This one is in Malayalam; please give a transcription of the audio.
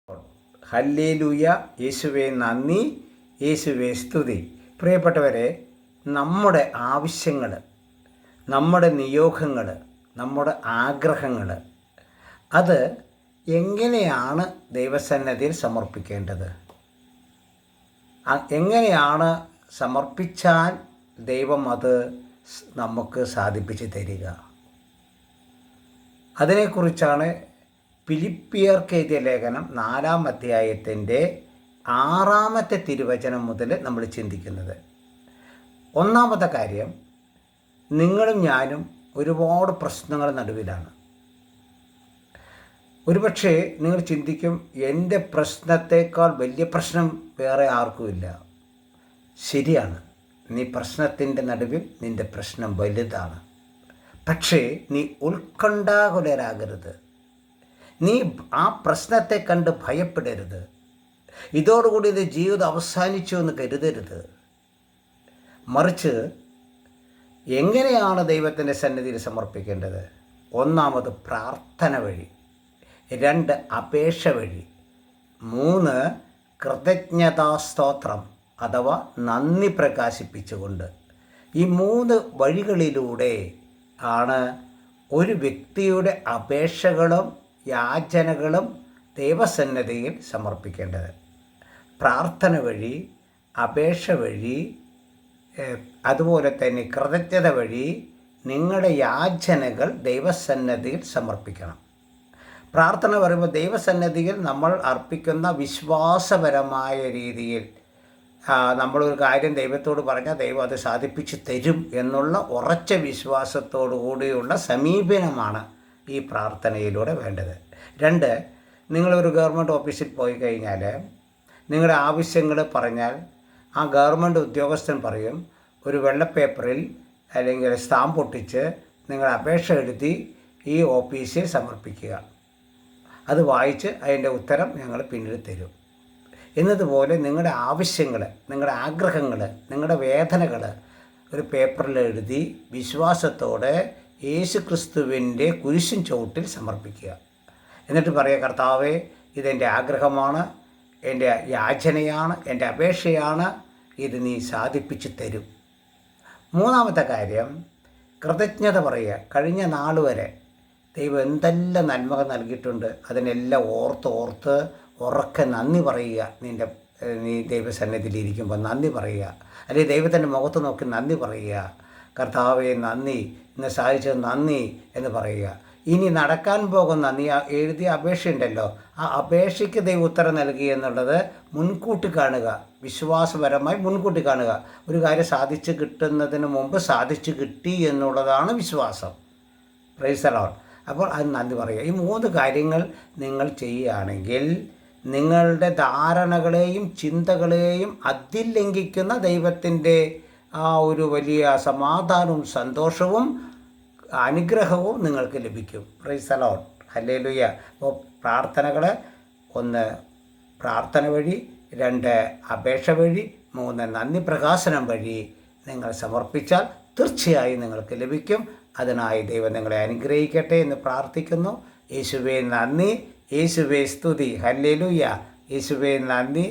ഹല്ലേലൂയ, യേശുവേ നന്ദി, യേശുവേ സ്തുതി. പ്രിയപ്പെട്ടവരെ, നമ്മുടെ ആവശ്യങ്ങൾ, നമ്മുടെ നിയോഗങ്ങൾ, നമ്മുടെ ആഗ്രഹങ്ങൾ അത് എങ്ങനെയാണ് ദൈവസന്നിധിയിൽ സമർപ്പിക്കേണ്ടത്? എങ്ങനെയാണ് സമർപ്പിച്ചാൽ ദൈവം അത് നമുക്ക് സാധിപ്പിച്ച് തരിക? അതിനെക്കുറിച്ചാണ് ഫിലിപ്പിയർക്ക് എഴുതിയ ലേഖനം 4-ാം അധ്യായത്തിൻ്റെ 6-ാമത്തെ തിരുവചനം മുതൽ നമ്മൾ ചിന്തിക്കുന്നത്. ഒന്നാമത്തെ കാര്യം, നിങ്ങളും ഞാനും ഒരുപാട് പ്രശ്നങ്ങൾ നടുവിലാണ്. ഒരുപക്ഷെ നിങ്ങൾ ചിന്തിക്കും, എൻ്റെ പ്രശ്നത്തേക്കാൾ വലിയ പ്രശ്നം വേറെ ആർക്കുമില്ല. ശരിയാണ്, നീ പ്രശ്നത്തിൻ്റെ നടുവിൽ നിൻ്റെ പ്രശ്നം വലുതാണ്. പക്ഷേ നീ ഉത്കണ്ഠാകുലരാകരുത്. നീ ആ പ്രശ്നത്തെ കണ്ട് ഭയപ്പെടരുത്. ഇതോടുകൂടി ഇത് ജീവിതം അവസാനിച്ചു എന്ന് കരുതരുത്. മറിച്ച് എങ്ങനെയാണ് ദൈവത്തിൻ്റെ സന്നിധിയിൽ സമർപ്പിക്കേണ്ടത്? ഒന്നാമത് പ്രാർത്ഥന വഴി, 2 അപേക്ഷ വഴി, 3 കൃതജ്ഞതാസ്തോത്രം അഥവാ നന്ദി പ്രകാശിപ്പിച്ചുകൊണ്ട്. ഈ 3 വഴികളിലൂടെ ആണ് ഒരു വ്യക്തിയുടെ അപേക്ഷകളും യാചനകളും ദൈവസന്നിധിയിൽ സമർപ്പിക്കേണ്ടത്. പ്രാർത്ഥന വഴി, അപേക്ഷ വഴി, അതുപോലെ തന്നെ കൃതജ്ഞത വഴി നിങ്ങളുടെ യാചനകൾ ദൈവസന്നിധിയിൽ സമർപ്പിക്കണം. പ്രാർത്ഥന പറയുമ്പോൾ ദൈവസന്നിധിയിൽ നമ്മൾ അർപ്പിക്കുന്ന വിശ്വാസപരമായ രീതിയിൽ നമ്മളൊരു കാര്യം ദൈവത്തോട് പറഞ്ഞാൽ ദൈവം അത് സാധിപ്പിച്ച് തരും എന്നുള്ള ഉറച്ച വിശ്വാസത്തോടു കൂടിയുള്ള സമീപനമാണ് ഈ പ്രാർത്ഥനയിലൂടെ വേണ്ടത്. 2, നിങ്ങളൊരു ഗവൺമെൻറ് ഓഫീസിൽ പോയി കഴിഞ്ഞാൽ നിങ്ങളുടെ ആവശ്യങ്ങൾ പറഞ്ഞാൽ ആ ഗവൺമെൻറ് ഉദ്യോഗസ്ഥൻ പറയും, ഒരു വെള്ള പേപ്പറിൽ അല്ലെങ്കിൽ സ്റ്റാമ്പ് ഒട്ടിച്ച് നിങ്ങൾ അപേക്ഷ എഴുതി ഈ ഓഫീസിൽ സമർപ്പിക്കുക. അത് വായിച്ച് അതിൻ്റെ ഉത്തരം ഞങ്ങൾ പിന്നീട് തരും. എന്നതുപോലെ നിങ്ങളുടെ ആവശ്യങ്ങൾ, നിങ്ങളുടെ ആഗ്രഹങ്ങൾ, നിങ്ങളുടെ വേദനകൾ ഒരു പേപ്പറിൽ എഴുതി വിശ്വാസത്തോടെ യേശു ക്രിസ്തുവിൻ്റെ കുരിശിൻ ചുവട്ടിൽ സമർപ്പിക്കുക. എന്നിട്ട് പറയുക, കർത്താവേ, ഇതെൻ്റെ ആഗ്രഹമാണ്, എൻ്റെ യാചനയാണ്, എൻ്റെ അപേക്ഷയാണ്, ഇത് നീ സാധിപ്പിച്ച് തരും. 3-ാമത്തെ കാര്യം, കൃതജ്ഞത പറയുക. കഴിഞ്ഞ നാൾ വരെ ദൈവം എന്തെല്ലാം നന്മകൾ നൽകിയിട്ടുണ്ട് അതിനെല്ലാം ഓർത്ത് ഉറക്കെ നന്ദി പറയുക. നീ ദൈവസന്നിധിയിൽ ഇരിക്കുമ്പോൾ നന്ദി പറയുക. അല്ലെങ്കിൽ ദൈവത്തിൻ്റെ മുഖത്ത് നോക്കി നന്ദി പറയുക. കർത്താവേ നന്ദി, ഇന്ന് സാധിച്ചത് നന്ദി എന്ന് പറയുക. ഇനി നടക്കാൻ പോകുന്ന നീ എഴുതിയ അപേക്ഷയുണ്ടല്ലോ, ആ അപേക്ഷയ്ക്ക് ദൈവം ഉത്തരം നൽകി എന്നുള്ളത് മുൻകൂട്ടി കാണുക. വിശ്വാസപരമായി മുൻകൂട്ടി കാണുക. ഒരു കാര്യം സാധിച്ച് കിട്ടുന്നതിന് മുമ്പ് സാധിച്ചു കിട്ടി എന്നുള്ളതാണ് വിശ്വാസം. Praise the Lord. അപ്പോൾ അത് നന്ദി പറയുക. ഈ 3 കാര്യങ്ങൾ നിങ്ങൾ ചെയ്യുകയാണെങ്കിൽ നിങ്ങളുടെ ധാരണകളെയും ചിന്തകളെയും അതിലംഘിക്കുന്ന ദൈവത്തിൻ്റെ ആ ഒരു വലിയ സമാധാനവും സന്തോഷവും അനുഗ്രഹവും നിങ്ങൾക്ക് ലഭിക്കും. Praise the Lord. ഹല്ലേലൂയ. അപ്പോൾ പ്രാർത്ഥനകൾ 1 പ്രാർത്ഥന വഴി, 2 അപേക്ഷ വഴി, 3 നന്ദി പ്രകാശനം വഴി നിങ്ങൾ സമർപ്പിച്ചാൽ തീർച്ചയായും നിങ്ങൾക്ക് ലഭിക്കും. അതിനായി ദൈവം നിങ്ങളെ അനുഗ്രഹിക്കട്ടെ എന്ന് പ്രാർത്ഥിക്കുന്നു. യേശുവേ നന്ദി, യേശുവേ സ്തുതി. ഹല്ലേലൂയ. യേശുവേ നന്ദി.